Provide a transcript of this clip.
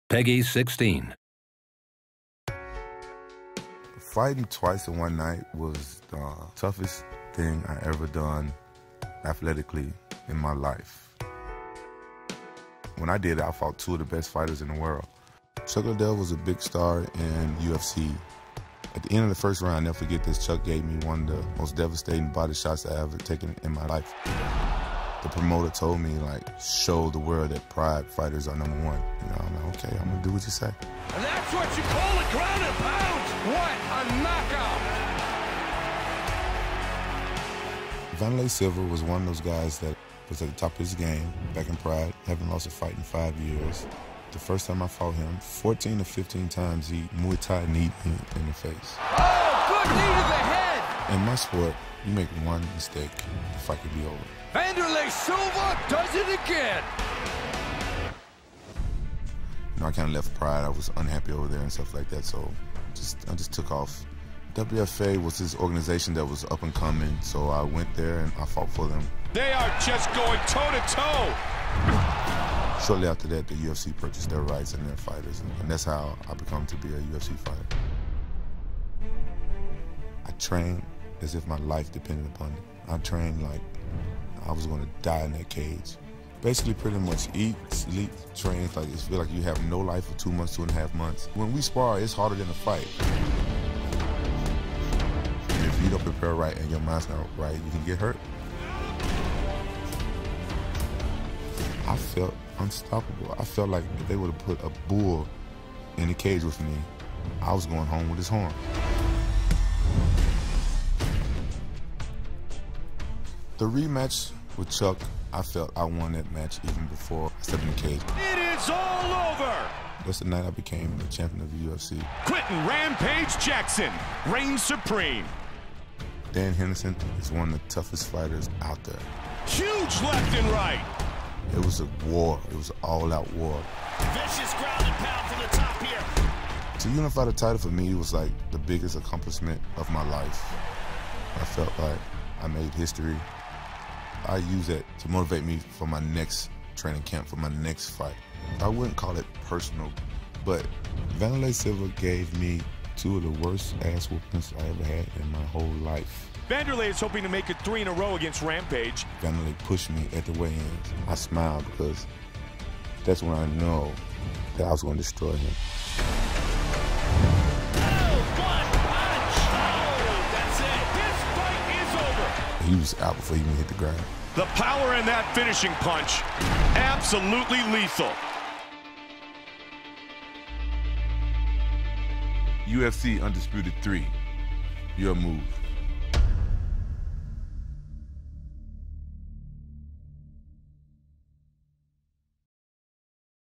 Peggy 16. Fighting twice in one night was the toughest thing I ever done athletically in my life. When I did it, I fought two of the best fighters in the world. Chuck Liddell was a big star in UFC. At the end of the first round, I'll never forget this, Chuck gave me one of the most devastating body shots I ever taken in my life. The promoter told me, like, show the world that Pride fighters are #1. You know, I'm like, okay, I'm gonna do what you say. And that's what you call a ground and pound. What a knockout. Vanderlei Silva was one of those guys that was at the top of his game back in Pride, haven't lost a fight in 5 years. The first time I fought him, 14 to 15 times he Muay Thai kneed me in the face. Oh, good knee to the head. In my sport, you make one mistake, the fight could be over. Vanderlei Silva does it again. You know, I kind of left Pride. I was unhappy over there and stuff like that, so I just took off. WFA was this organization that was up and coming, so I went there and I fought for them. They are just going toe-to-toe. Shortly after that, the UFC purchased their rights and their fighters, and that's how I become to be a UFC fighter. I trained as if my life depended upon it. I trained like I was going to die in that cage. Basically, pretty much eat, sleep, train. It's like it feels like you have no life for 2 months, 2.5 months. When we spar, it's harder than a fight. And if you don't prepare right and your mind's not right, you can get hurt. I felt unstoppable. I felt like if they would have put a bull in the cage with me, I was going home with his horn. The rematch with Chuck, I felt I won that match even before I stepped in the cage. It is all over. That's the night I became the champion of the UFC. Quentin Rampage Jackson reigns supreme. Dan Henderson is one of the toughest fighters out there. Huge left and right. It was a war. It was an all-out war. Vicious ground and pound from the top here. To unify the title for me was like the biggest accomplishment of my life. I felt like I made history. I use that to motivate me for my next training camp, for my next fight. I wouldn't call it personal, but Vanderlei Silva gave me two of the worst ass whoopings I ever had in my whole life. Vanderlei is hoping to make it 3 in a row against Rampage. Vanderlei pushed me at the weigh-ins. I smiled because that's when I know that I was going to destroy him. He was out before he even hit the ground. The power in that finishing punch, absolutely lethal. UFC Undisputed 3, your move.